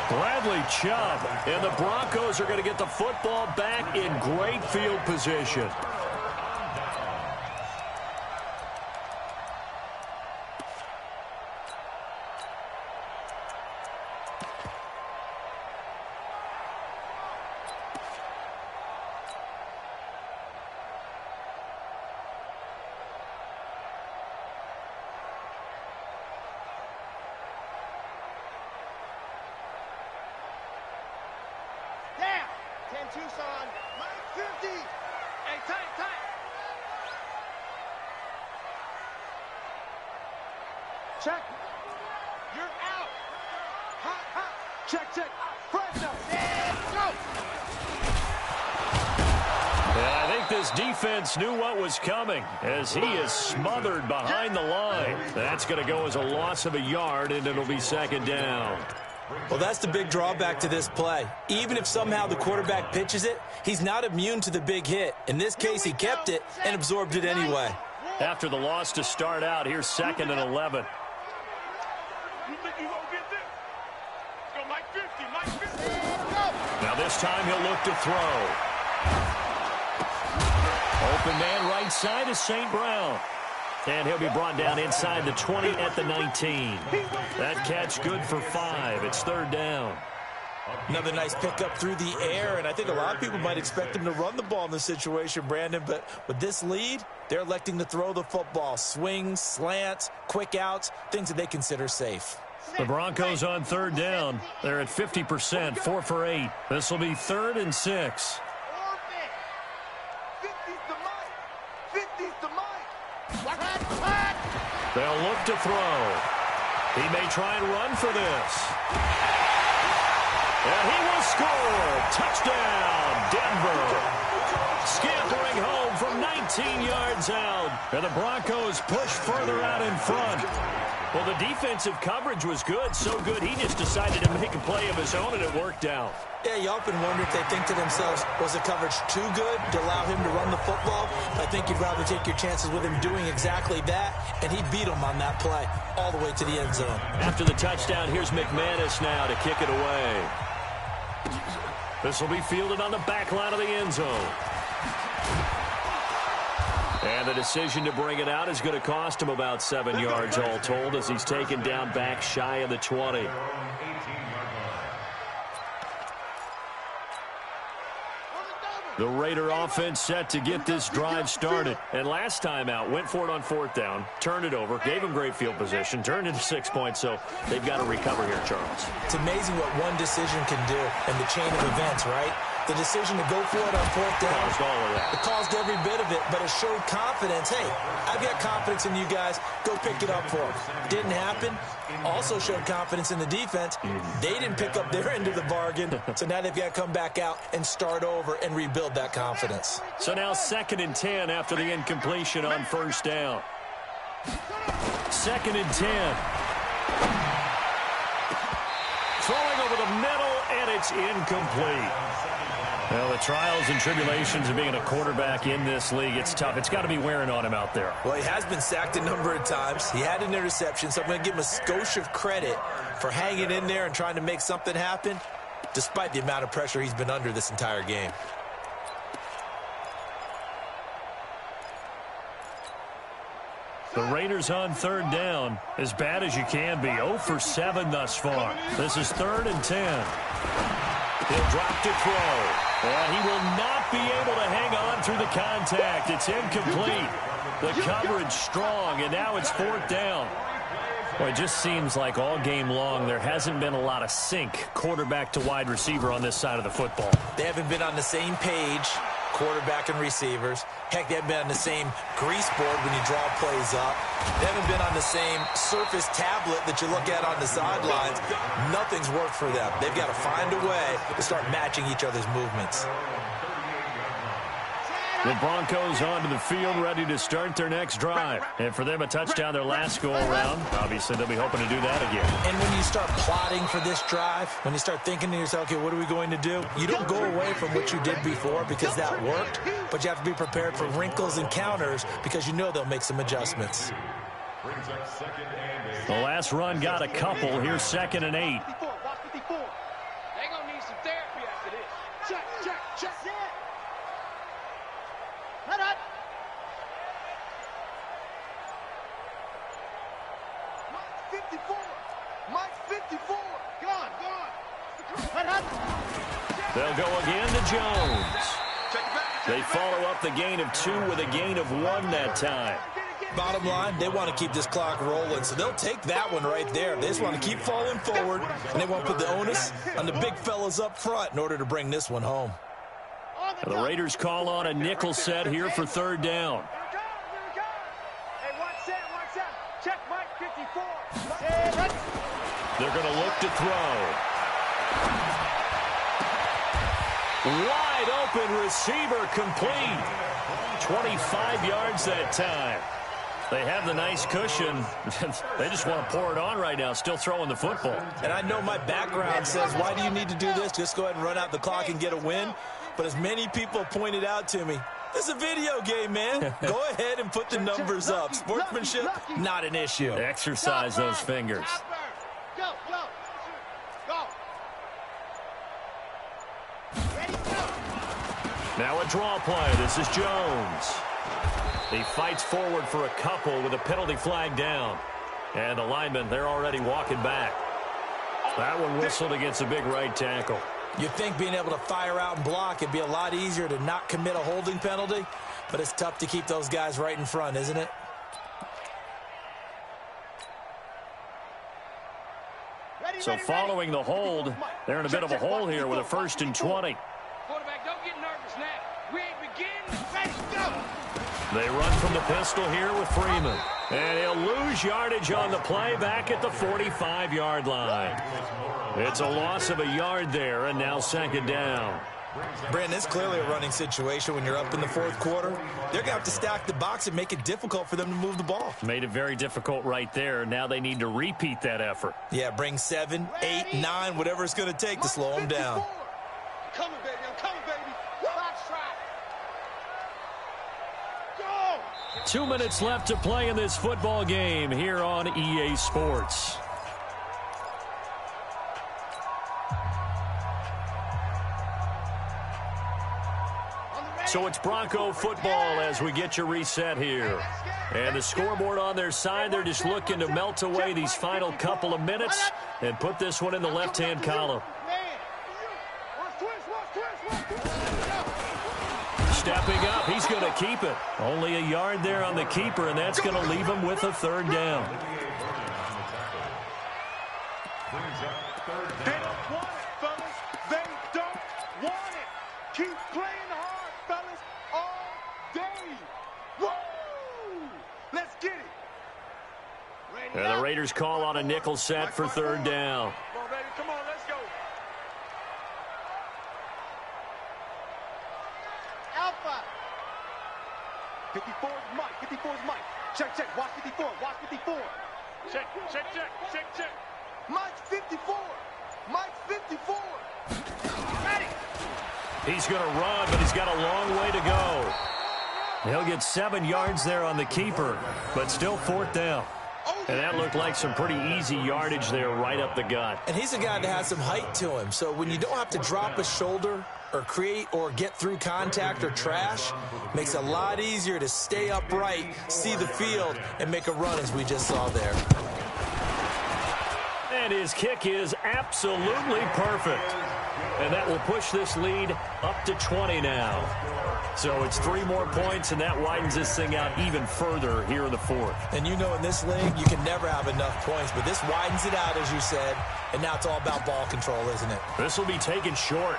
B: Bradley Chubb, and the Broncos are going to get the football back in great field position.
C: Tucson, Mike 50. Hey, tight. Check. You're out. Hot. Check. Fresno. Go.
B: And I think this defense knew what was coming as he is smothered behind the line. That's going to go as a loss of a yard, and it'll be 2nd down.
D: Well, that's the big drawback to this play. Even if somehow the quarterback pitches it, he's not immune to the big hit. In this case, he kept it and absorbed it anyway.
B: After the loss to start out, here's 2nd and 11. Now this time he'll look to throw. Open man right side is St. Brown. And he'll be brought down inside the 20 at the 19. That catch good for 5. It's 3rd down.
D: Another nice pickup through the air, and I think a lot of people might expect him to run the ball in this situation, Brandon, but with this lead, they're electing to throw the football. Swings, slants, quick outs, things that they consider safe.
B: The Broncos on third down. They're at 50%, 4 for 8. This will be 3rd and 6. They'll look to throw. He may try and run for this. And he will score. Touchdown, Denver. Scampering home from 19 yards out. And the Broncos push further out in front. Well, the defensive coverage was good, so good he just decided to make a play of his own, and it worked out.
D: Yeah, you often wonder if they think to themselves, was the coverage too good to allow him to run the football? I think you'd rather take your chances with him doing exactly that, and he beat him on that play all the way to the end zone.
B: After the touchdown, here's McManus now to kick it away. This will be fielded on the back line of the end zone. And the decision to bring it out is going to cost him about 7 yards all told as he's taken down back shy of the 20. The Raider offense set to get this drive started. And last time out, went for it on 4th down, turned it over, gave him great field position, turned into 6 points, so they've got to recover here, Charles.
D: It's amazing what one decision can do in the chain of events, right? The decision to go for it on 4th down.
B: Caused all of that.
D: It caused every bit of it, but it showed confidence. Hey, I've got confidence in you guys. Go pick it up for them. Didn't happen. Also showed confidence in the defense. They didn't pick up their end of the bargain, so now they've got to come back out and start over and rebuild that confidence.
B: So now 2nd and 10 after the incompletion on 1st down. 2nd and 10. Throwing over the middle, and it's incomplete. Well, the trials and tribulations of being a quarterback in this league, it's tough. It's got to be wearing on him out there.
D: Well, he has been sacked a number of times. He had an interception, so I'm going to give him a skosh of credit for hanging in there and trying to make something happen, despite the amount of pressure he's been under this entire game.
B: The Raiders on 3rd down, as bad as you can be. 0 for 7 thus far. This is 3rd and 10. He'll drop to throw. And he will not be able to hang on through the contact. It's incomplete. The coverage strong, and now it's 4th down. Well, it just seems like all game long there hasn't been a lot of sync quarterback to wide receiver on this side of the football.
D: They haven't been on the same page, quarterback and receivers. Heck, they haven't been on the same grease board when you draw plays up. They haven't been on the same surface tablet that you look at on the sidelines. Nothing's worked for them. They've got to find a way to start matching each other's movements.
B: The Broncos onto the field, ready to start their next drive. And for them, a touchdown their last go-around. Obviously, they'll be hoping to do that again.
D: And when you start plotting for this drive, when you start thinking to yourself, okay, what are we going to do? You don't go away from what you did before because that worked, but you have to be prepared for wrinkles and counters because you know they'll make some adjustments.
B: The last run got a couple. Here's 2nd and 8.
C: They're going to need some therapy after this. Check, check, check. Head up. Mike 54. Mike 54. Gone. Head up.
B: They'll go again to Jones. They follow up the gain of 2 with a gain of 1 that time.
D: Bottom line, they want to keep this clock rolling, so they'll take that one right there. They just want to keep falling forward, and they want to put the onus on the big fellas up front in order to bring this one home.
B: The Raiders call on a nickel set here for 3rd down.
C: Hey, watch that. Check Mike 54.
B: They're going to look to throw. Wide open receiver complete. 25 yards that time. They have the nice cushion. They just want to pour it on right now, still throwing the football.
D: And I know my background says, why do you need to do this? Just go ahead and run out the clock and get a win. But as many people pointed out to me, this is a video game, man. Go ahead and put the numbers up. Sportsmanship, not an issue.
B: Exercise those fingers.
C: Go. Ready, go.
B: Now a draw play. This is Jones. He fights forward for a couple with a penalty flag down. And the linemen, they're already walking back. That one whistled against a big right tackle.
D: You'd think being able to fire out and block, it'd be a lot easier to not commit a holding penalty, but it's tough to keep those guys right in front, isn't it?
B: So following the hold, they're in a bit of a hole here with a 1st and 20.
C: Quarterback, don't get nervous now. We ain't beginning. Ready, go.
B: They run from the pistol here with Freeman. And he'll lose yardage on the play back at the 45-yard line. It's a loss of a yard there, and now 2nd down.
D: Brandon, it's clearly a running situation when you're up in the 4th quarter. They're going to have to stack the box and make it difficult for them to move the ball.
B: Made it very difficult right there. Now they need to repeat that effort.
D: Yeah, bring 7, 8, 9, whatever it's going to take to slow them down.
C: I'm coming, baby. I'm coming, baby. Box try. Go.
B: 2 minutes left to play in this football game here on EA Sports. So it's Bronco football as we get you reset here. And the scoreboard on their side, they're just looking to melt away these final couple of minutes and put this one in the left-hand column. Stepping up, he's going to keep it. Only a yard there on the keeper, and that's going to leave him with a 3rd down.
C: They don't want it, fellas. They don't want it. Keep playing hard, fellas, all day. Woo! Let's get it.
B: And the Raiders call on a nickel set for 3rd down.
C: Come on, baby. Come on, let's go. Alpha. 54 is Mike. 54 is Mike. Check, check. Watch 54. Watch 54. Check, check, check, check, check. Mike's 54. Mike's 54. Ready.
B: He's going to run, but he's got a long way to go. He'll get 7 yards there on the keeper, but still 4th down. And that looked like some pretty easy yardage there right up the gut.
D: And he's a guy that has some height to him, so when you don't have to drop a shoulder or create or get through contact or trash, makes it a lot easier to stay upright, see the field, and make a run as we just saw there.
B: And his kick is absolutely perfect. And that will push this lead up to 20 now. So it's 3 more points, and that widens this thing out even further here in the 4th.
D: And you know in this league, you can never have enough points, but this widens it out, as you said, and now it's all about ball control, isn't it?
B: This will be taken short.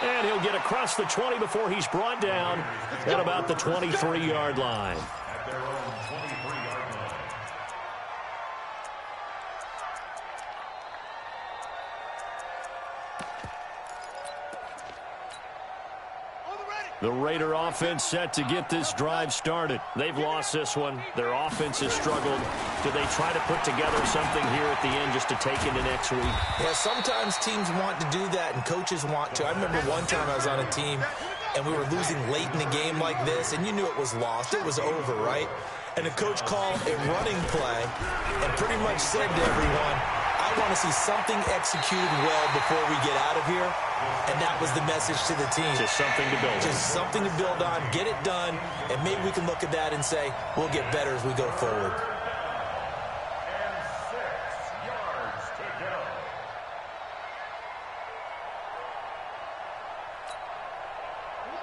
B: And he'll get across the 20 before he's brought down at about the 23-yard line.
E: At their own 23-yard line.
B: The Raider offense set to get this drive started. They've lost this one. Their offense has struggled. Do they try to put together something here at the end just to take into next week?
D: Yeah, sometimes teams want to do that and coaches want to. I remember one time I was on a team and we were losing late in a game like this, and you knew it was lost. It was over, right? And the coach called a running play and pretty much said to everyone, I want to see something executed well before we get out of here. And that was the message to the team.
B: Just something to build on.
D: Just something to build on, get it done, and maybe we can look at that and say, we'll get better as we go forward.
E: And 6 yards to go.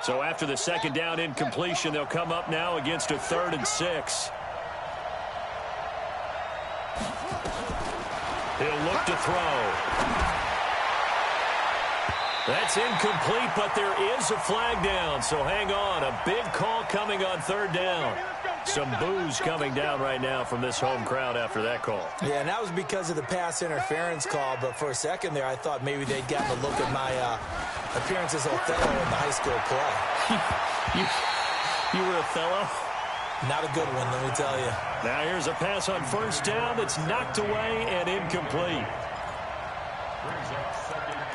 B: So after the 2nd down incompletion, they'll come up now against a 3rd and 6. He'll look to throw. That's incomplete, but there is a flag down, so hang on. A big call coming on 3rd down. Some boos coming down right now from this home crowd after that call.
D: Yeah, and that was because of the pass interference call, but for a second there, I thought maybe they'd gotten a look at my appearance as Othello in the high school play.
B: You were Othello?
D: Not a good one, let me tell you.
B: Now here's a pass on 1st down that's knocked away and incomplete.
E: Brings up 2nd and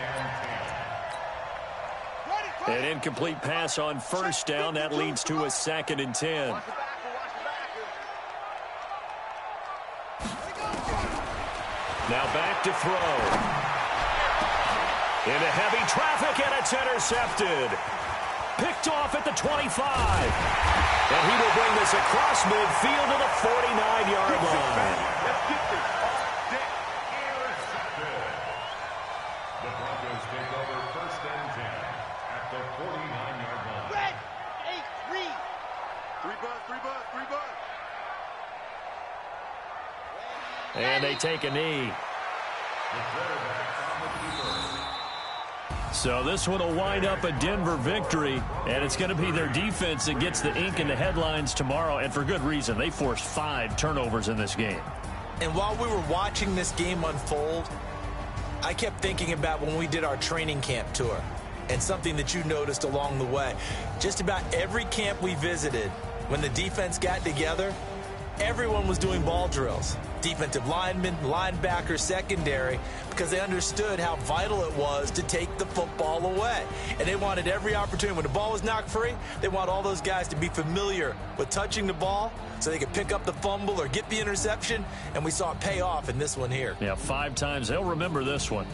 E: 10.
B: An incomplete pass on 1st down. That leads to a 2nd and 10. Now back to throw. Into heavy traffic, and it's intercepted. Picked off at the 25. And he will bring this across midfield to the 49-yard line.
C: Let's get this.
E: Intercepted. The Broncos take over 1st and 10 at the 49-yard line.
C: Red, 8, 3. 3 buzz, 3 buzz, 3 buzz.
B: And they take a knee.
E: The quarterback on the keeper.
B: So this one will wind up a Denver victory, and it's going to be their defense that gets the ink in the headlines tomorrow, and for good reason. They forced 5 turnovers in this game.
D: And while we were watching this game unfold, I kept thinking about when we did our training camp tour, and something that you noticed along the way. Just about every camp we visited, when the defense got together, everyone was doing ball drills. Defensive linemen, linebackers, secondary, because they understood how vital it was to take the football away. And they wanted every opportunity. When the ball was knocked free, they want all those guys to be familiar with touching the ball so they could pick up the fumble or get the interception, and we saw it pay off in this one here.
B: Yeah, 5 times. They'll remember this one.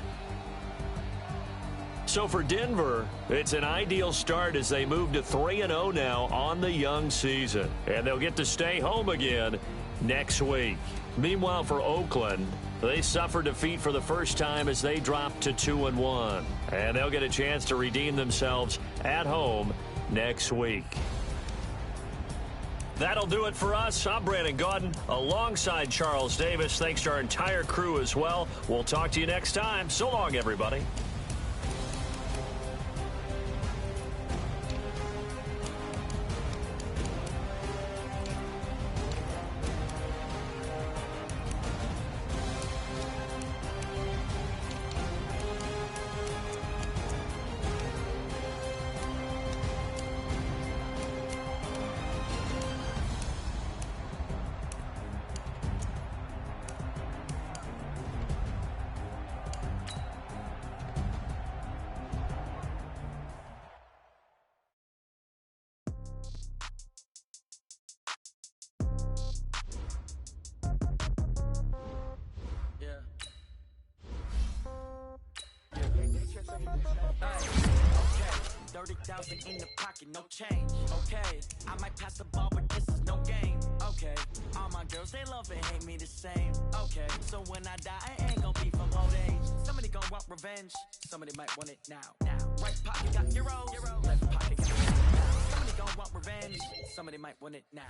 B: So for Denver, it's an ideal start as they move to 3-0 now on the young season. And they'll get to stay home again next week. Meanwhile, for Oakland, they suffered defeat for the first time as they dropped to 2-1. And they'll get a chance to redeem themselves at home next week. That'll do it for us. I'm Brandon Gaudin alongside Charles Davis. Thanks to our entire crew as well. We'll talk to you next time. So long, everybody.
A: Okay, 30,000 in the pocket, no change. Okay, I might pass the ball, but this is no game. Okay, all my girls, they love and hate me the same. Okay, so when I die, I ain't gonna be from old age. Somebody gonna want revenge, somebody might want it now. Right pocket got euros, left pocket got pounds. Somebody gonna want revenge, somebody might want it now.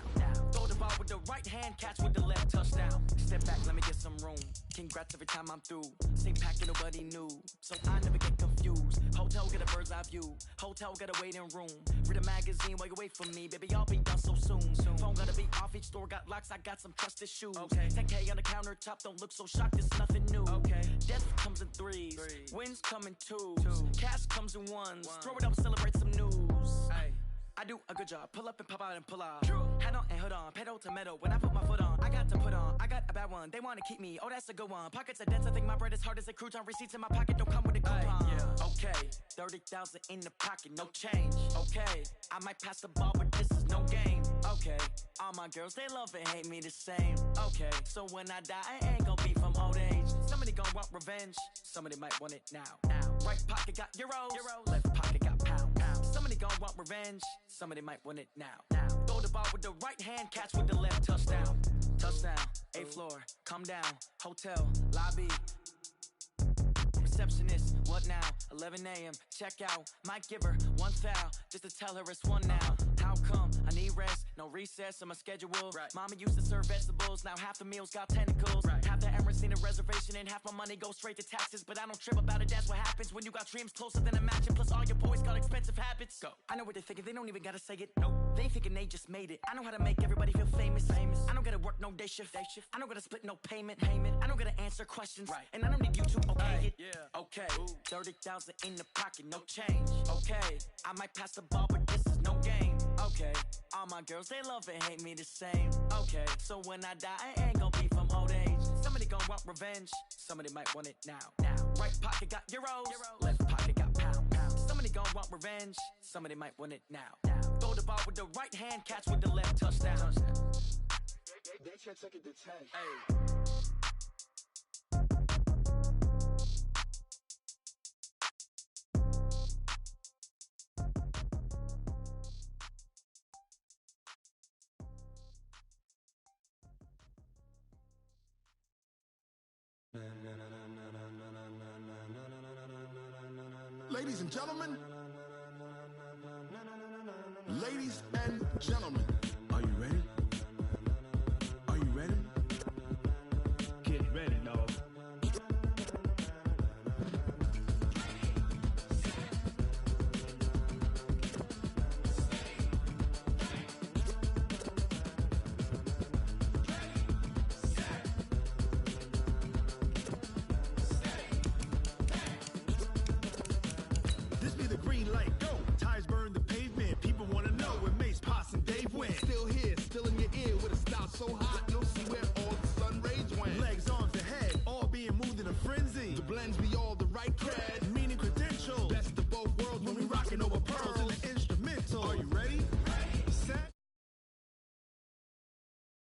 A: Throw the ball with the right hand, catch with the left, touchdown. Step back, let me get some room. Congrats every time I'm through. Same packet, nobody knew, so I never get confused. Hotel, get a bird's eye view. Hotel, get a waiting room. Read a magazine while you wait for me. Baby, I'll be done so soon. Phone gotta be off, each store got locks. I got some trusted shoes. Okay. 10K on the countertop, don't look so shocked, it's nothing new. Okay. Death comes in threes. Wins come in twos. Cash comes in ones. Throw it up, celebrate some news. Ay. I do a good job. Pull up and pop out and pull out. Head on and hood on. Pedal to metal. When I put my foot on, I got to put on. I got a bad one. They want to keep me. Oh, that's a good one. Pockets are dense. I think my bread is hard as a crouton. Receipts in my pocket don't come with a coupon. Yeah. Okay. 30,000 in the pocket. No change. Okay. I might pass the ball, but this is no game. Okay. All my girls, they love and hate me the same. Okay. So when I die, I ain't gonna be from old age. Somebody gonna want revenge. Somebody might want it now. Right pocket got euros. Left pocket got pounds. Somebody gonna want revenge. Somebody might want it now. Throw the ball with the right hand, catch with the left, touchdown. Touchdown, 8th floor, come down, hotel, lobby. Receptionist, what now? 11 a.m., check out. Might give her one foul, just to tell her it's one now. How come? I need rest, no recess in my schedule. Right. Mama used to serve vegetables, now half the meals got tentacles. Right. Half the Emirates need a reservation and half my money goes straight to taxes. But I don't trip about it, that's what happens when you got dreams closer than a match. And plus all your boys got expensive habits. Go. I know what they're thinking, they don't even gotta say it. Nope. They ain't thinking they just made it. I know how to make everybody feel famous. I don't gotta work no day shift. I don't gotta split no payment. I don't gotta answer questions. Right. And I don't need you to okay it. Yeah. Okay. Ooh. 30,000 in the pocket, no change. Okay. I might pass the ball, but this is no game. Okay. All my girls, they love and hate me the same. Okay. So when I die, I ain't gonna be from old age. Somebody gonna want revenge. Somebody might want it now. Right pocket got euros. Left pocket got pounds. Somebody gonna want revenge. Somebody might want it now. Throw the ball with the right hand, catch with the left, touchdown.
C: They can't take it to 10. Hey.
F: Ladies and gentlemen, ladies and gentlemen, are you ready? Are you ready? Get ready, dog. so hot, no see where all the sun rays went.
G: Legs, arms, and head, all being moved in a frenzy.
F: The blends be all the right cred.